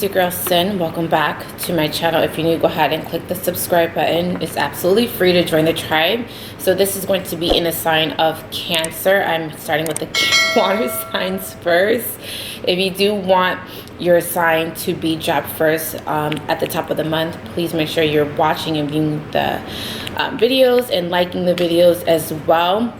it's your girl Cyn. Welcome back to my channel. If you're new, go ahead and click the subscribe button. It's absolutely free to join the tribe. So this is going to be in a sign of Cancer. I'm starting with the water signs first. If you do want your sign to be dropped first at the top of the month, please make sure you're watching and viewing the videos and liking the videos as well.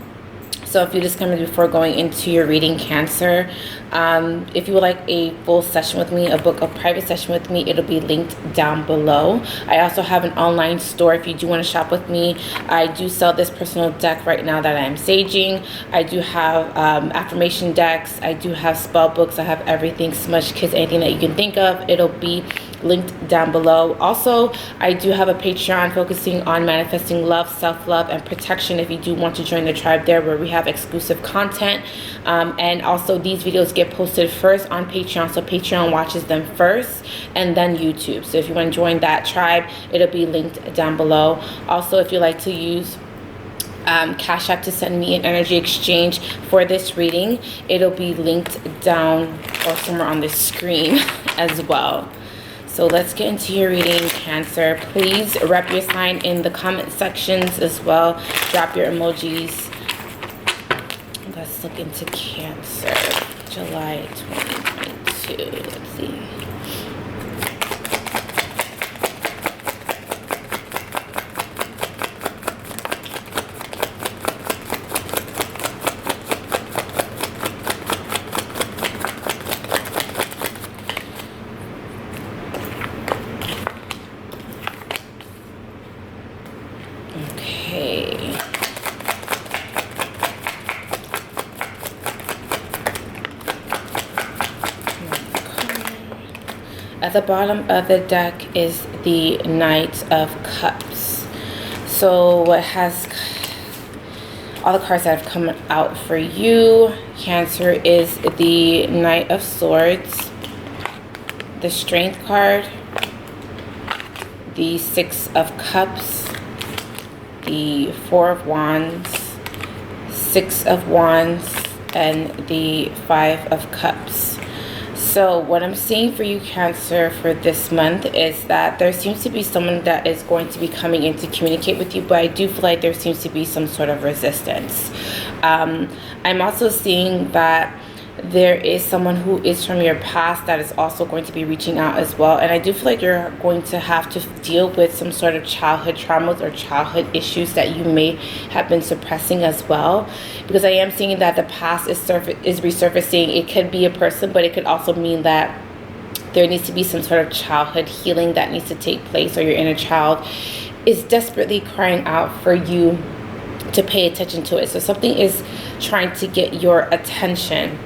So if you just come in before going into your reading, Cancer, if you would like a full session with me, book a private session with me, it'll be linked down below. I also have an online store if you do want to shop with me. I do sell this personal deck right now that I'm saging. I do have affirmation decks. I do have spell books. I have everything, smudge kits, anything that you can think of. It'll be linked down below. Also, I do have a Patreon focusing on manifesting love, self-love, and protection if you do want to join the tribe there, where we have exclusive content. And also these videos get posted first on Patreon, so Patreon watches them first, and then YouTube. So if you want to join that tribe, it'll be linked down below. Also, if you like to use Cash App to send me an energy exchange for this reading, it'll be linked down or somewhere on the screen as well. So let's get into your reading, Cancer. Please rep your sign in the comment sections as well. Drop your emojis. Let's look into Cancer, July 2022. Let's see. Okay. At the bottom of the deck is the Knight of Cups. So what has all the cards that have come out for you, Cancer, is the Knight of Swords, the Strength card, the Six of Cups, the Four of Wands, Six of Wands, and the Five of Cups. So what I'm seeing for you, Cancer, for this month is that there seems to be someone that is going to be coming in to communicate with you, but I do feel like there seems to be some sort of resistance. I'm also seeing that there is someone who is from your past that is also going to be reaching out as well. And I do feel like you're going to have to deal with some sort of childhood traumas or childhood issues that you may have been suppressing as well. Because I am seeing that the past is resurfacing. It could be a person, but it could also mean that there needs to be some sort of childhood healing that needs to take place, or your inner child is desperately crying out for you to pay attention to it. So something is trying to get your attention.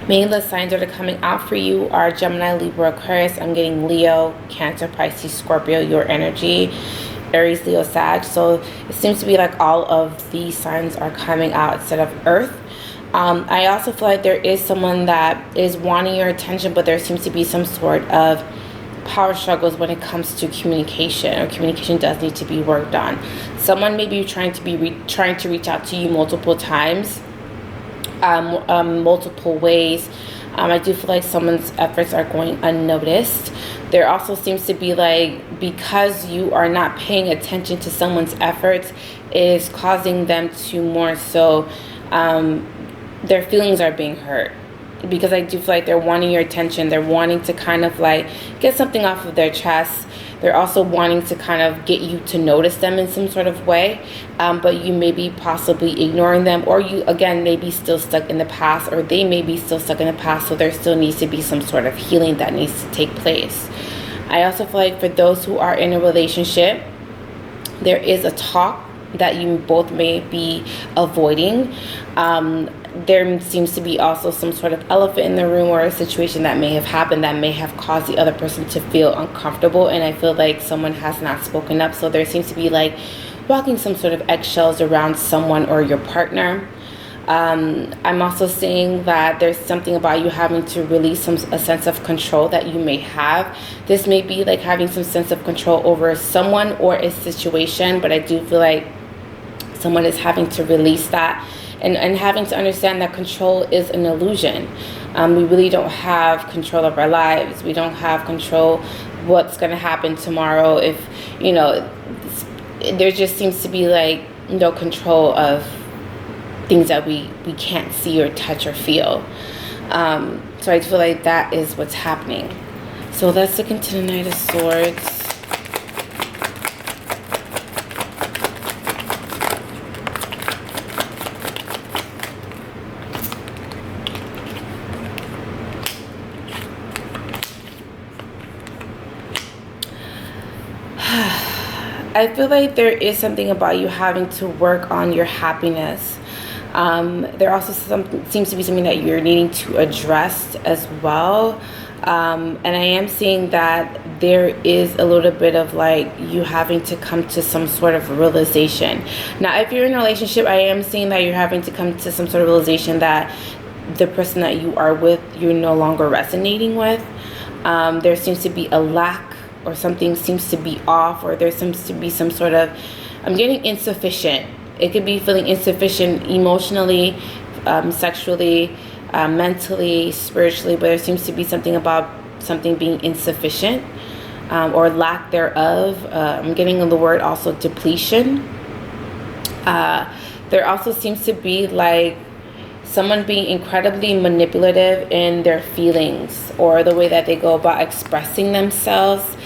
Main the signs that are coming out for you are Gemini, Libra, Aquarius. I'm getting Leo, Cancer, Pisces, Scorpio, your energy, Aries, Leo, Sag. So it seems to be like all of these signs are coming out instead of Earth. I also feel like there is someone that is wanting your attention, but there seems to be some sort of power struggles when it comes to communication, or communication does need to be worked on. Someone may be trying to reach out to you multiple times, multiple ways. I do feel like someone's efforts are going unnoticed. There also seems to be like, because you are not paying attention to someone's efforts, is causing them to more so, their feelings are being hurt. Because I do feel like they're wanting your attention. They're wanting to kind of like get something off of their chest. They're also wanting to kind of get you to notice them in some sort of way, but you may be possibly ignoring them, or you again may be still stuck in the past, or they may be still stuck in the past. So there still needs to be some sort of healing that needs to take place. I also feel like for those who are in a relationship, there is a talk that you both may be avoiding. There seems to be also some sort of elephant in the room, or a situation that may have happened that may have caused the other person to feel uncomfortable, and I feel like someone has not spoken up. So there seems to be like walking some sort of eggshells around someone or your partner. I'm also seeing that there's something about you having to release a sense of control that you may have. This may be like having some sense of control over someone or a situation, but I do feel like someone is having to release that and having to understand that control is an illusion. We really don't have control of our lives. We don't have control what's going to happen tomorrow. If, you know, there just seems to be like no control of things that we can't see or touch or feel. So I feel like that is what's happening. So let's look into the Knight of Swords. I feel like there is something about you having to work on your happiness. There also seems to be something that you're needing to address as well. And I am seeing that there is a little bit of like you having to come to some sort of realization. Now, if you're in a relationship, I am seeing that you're having to come to some sort of realization that the person that you are with, you're no longer resonating with. There seems to be a lack, or something seems to be off, or there seems to be some sort of, I'm getting insufficient. It could be feeling insufficient emotionally, sexually, mentally, spiritually, but there seems to be something about something being insufficient, or lack thereof. I'm getting the word also depletion. There also seems to be like someone being incredibly manipulative in their feelings or the way that they go about expressing themselves.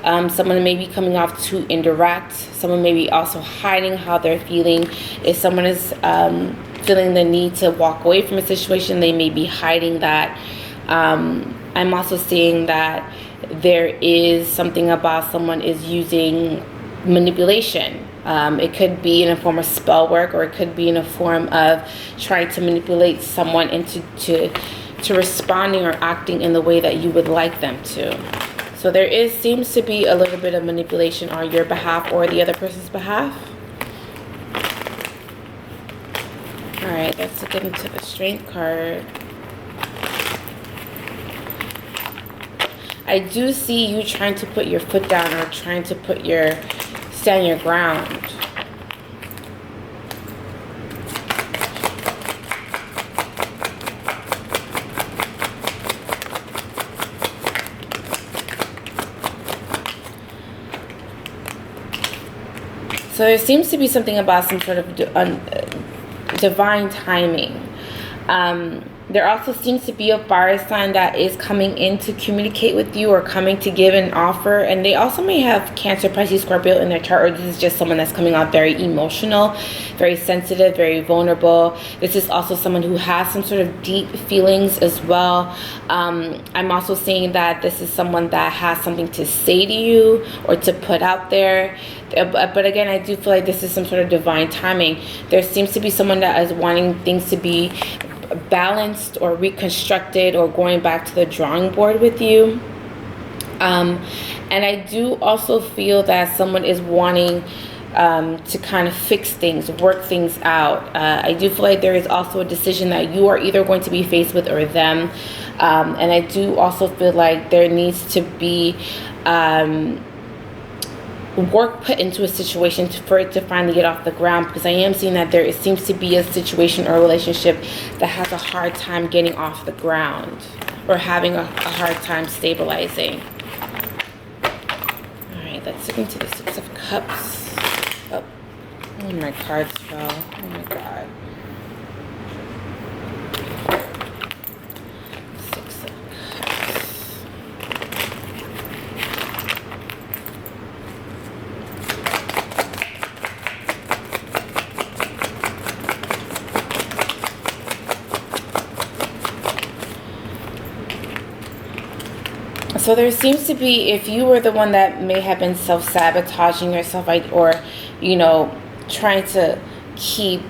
Someone may be coming off too indirect. Someone may be also hiding how they're feeling. If someone is feeling the need to walk away from a situation, they may be hiding that. I'm also seeing that there is something about someone is using manipulation. It could be in a form of spell work, or it could be in a form of trying to manipulate someone into to responding or acting in the way that you would like them to. So there seems to be a little bit of manipulation on your behalf or the other person's behalf. All right, let's get into the Strength card. I do see you trying to put your foot down, or trying to stand your ground. So there seems to be something about some sort of divine timing. There also seems to be a fire sign that is coming in to communicate with you, or coming to give an offer. And they also may have Cancer, Pisces, Scorpio in their chart, or this is just someone that's coming out very emotional, very sensitive, very vulnerable. This is also someone who has some sort of deep feelings as well. I'm also seeing that this is someone that has something to say to you or to put out there. But again, I do feel like this is some sort of divine timing. There seems to be someone that is wanting things to be balanced or reconstructed, or going back to the drawing board with you. And I do also feel that someone is wanting to kind of fix things, work things out. I do feel like there is also a decision that you are either going to be faced with, or them. And I do also feel like there needs to be work put into a situation for it to finally get off the ground, because I am seeing that there seems to be a situation or a relationship that has a hard time getting off the ground, or having a hard time stabilizing. All right, let's look into the Six of Cups. Oh, my cards fell. Oh my God. Six of Cups. So there seems to be, if you were the one that may have been self-sabotaging yourself, or, you know, trying to keep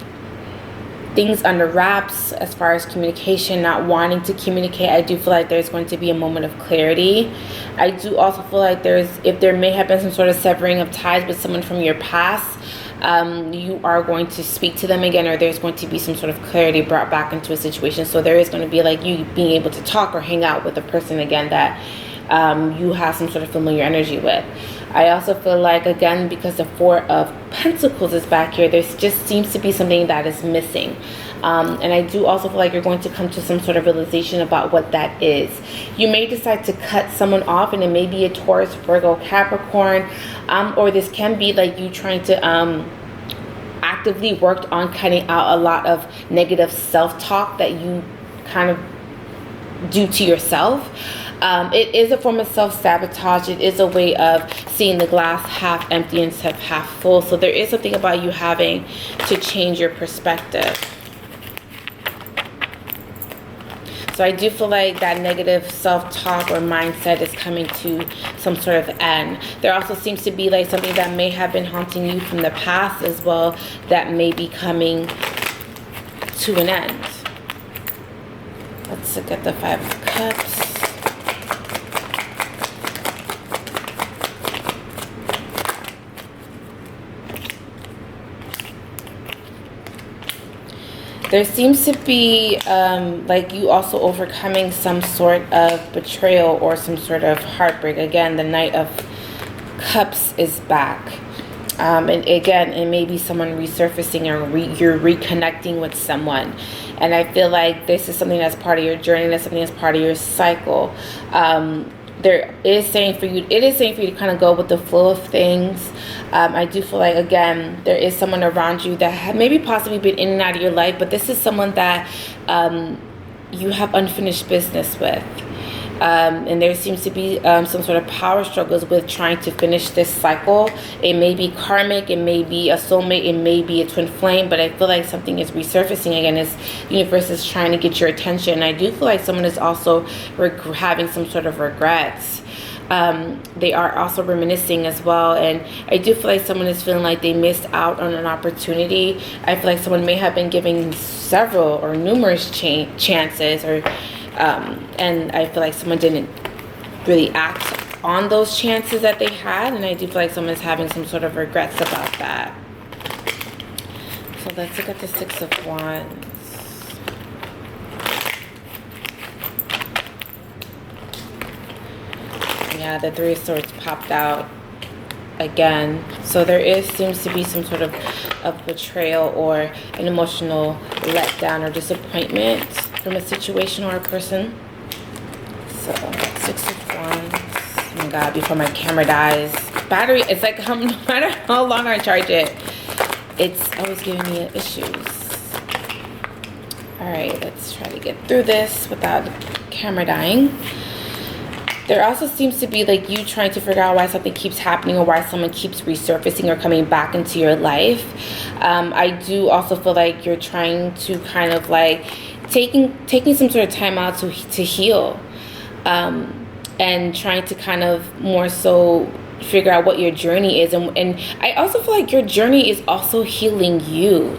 things under wraps as far as communication, not wanting to communicate, I do feel like there's going to be a moment of clarity. I do also feel like if there may have been some sort of severing of ties with someone from your past, you are going to speak to them again, or there's going to be some sort of clarity brought back into a situation. So there is going to be like you being able to talk or hang out with a person again that you have some sort of familiar energy with. I also feel like, again, because the Four of Pentacles is back here, there just seems to be something that is missing. And I do also feel like you're going to come to some sort of realization about what that is. You may decide to cut someone off, and it may be a Taurus, Virgo, Capricorn, or this can be like you trying to actively worked on cutting out a lot of negative self-talk that you kind of do to yourself. It is a form of self-sabotage. It is a way of seeing the glass half empty instead of half full. So there is something about you having to change your perspective. So I do feel like that negative self-talk or mindset is coming to some sort of end. There also seems to be like something that may have been haunting you from the past as well that may be coming to an end. Let's look at the Five of Cups. There seems to be like you also overcoming some sort of betrayal or some sort of heartbreak. Again, the Knight of Cups is back. And again, it may be someone resurfacing, or you're reconnecting with someone. And I feel like this is something that's part of your journey. That's something that's part of your cycle. It is saying for you to kind of go with the flow of things. I do feel like, again, there is someone around you that have maybe possibly been in and out of your life, but this is someone that you have unfinished business with. And there seems to be some sort of power struggles with trying to finish this cycle. It may be karmic, it may be a soulmate, it may be a twin flame, but I feel like something is resurfacing again. This universe is trying to get your attention. I do feel like someone is also having some sort of regrets. They are also reminiscing as well, and I do feel like someone is feeling like they missed out on an opportunity. I feel like someone may have been giving several or numerous chances, or and I feel like someone didn't really act on those chances that they had, and I do feel like someone's having some sort of regrets about that. So let's look at the Six of Wands. Yeah, the Three of Swords popped out again. So there seems to be some sort of betrayal or an emotional letdown or disappointment from a situation or a person. So Six of Wands. Oh my God, before my camera dies. Battery, it's like no matter how long I charge it, it's always giving me issues. Alright, let's try to get through this without the camera dying. There also seems to be like you trying to figure out why something keeps happening, or why someone keeps resurfacing or coming back into your life. I do also feel like you're trying to kind of like taking some sort of time out to heal, and trying to kind of more so figure out what your journey is. And I also feel like your journey is also healing you.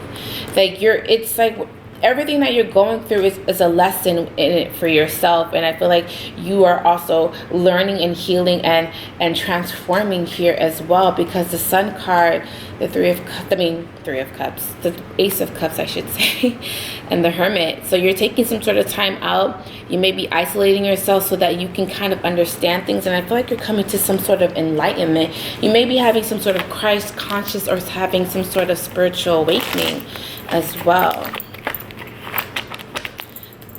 Like it's like everything that you're going through is a lesson in it for yourself. And I feel like you are also learning and healing and transforming here as well, because the Sun card, the Three of Cups, the Ace of Cups, I should say, and the Hermit. So you're taking some sort of time out. You may be isolating yourself so that you can kind of understand things. And I feel like you're coming to some sort of enlightenment. You may be having some sort of Christ conscious or having some sort of spiritual awakening as well.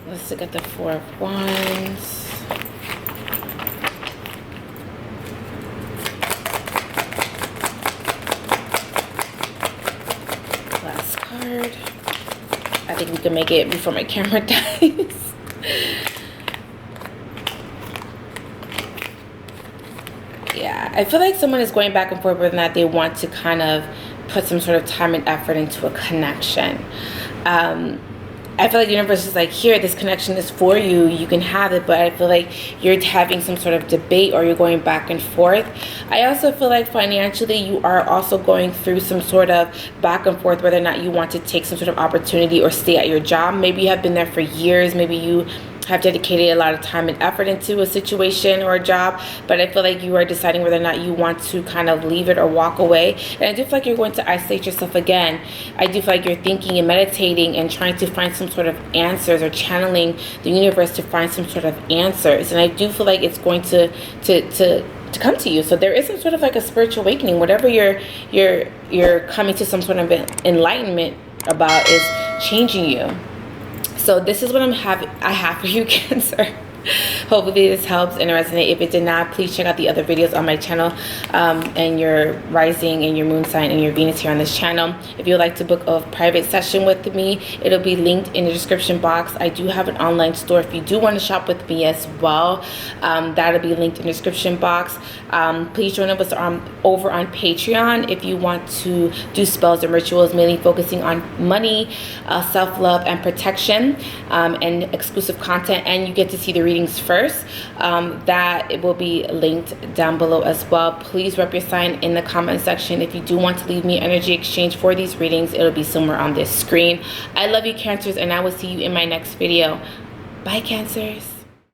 Let's look at the Four of Wands. Last card. I think we can make it before my camera dies. Yeah, I feel like someone is going back and forth whether or not they want to kind of put some sort of time and effort into a connection. I feel like the universe is like, here, this connection is for you. You can have it, but I feel like you're having some sort of debate, or you're going back and forth. I also feel like financially you are also going through some sort of back and forth whether or not you want to take some sort of opportunity or stay at your job. Maybe you have been there for years. Maybe you have dedicated a lot of time and effort into a situation or a job, but I feel like you are deciding whether or not you want to kind of leave it or walk away. And I do feel like you're going to isolate yourself again. I do feel like you're thinking and meditating and trying to find some sort of answers, or channeling the universe to find some sort of answers. And I do feel like it's going to to come to you. So there is some sort of like a spiritual awakening. Whatever you're coming to some sort of enlightenment about is changing you. So this is what I have for you, Cancer. Hopefully this helps and resonate. If it did not, please check out the other videos on my channel, and your rising and your moon sign and your Venus here on this channel. If you would like to book a private session with me, it'll be linked in the description box. I do have an online store if you do want to shop with me as well. That'll be linked in the description box. Please join us over on Patreon if you want to do spells and rituals, mainly focusing on money, self-love, and protection, and exclusive content, and you get to see the readings first. That it will be linked down below as well. Please rep your sign in the comment section. If you do want to leave me energy exchange for these readings, it'll be somewhere on this screen. I love you, Cancers, and I will see you in my next video. Bye, Cancers.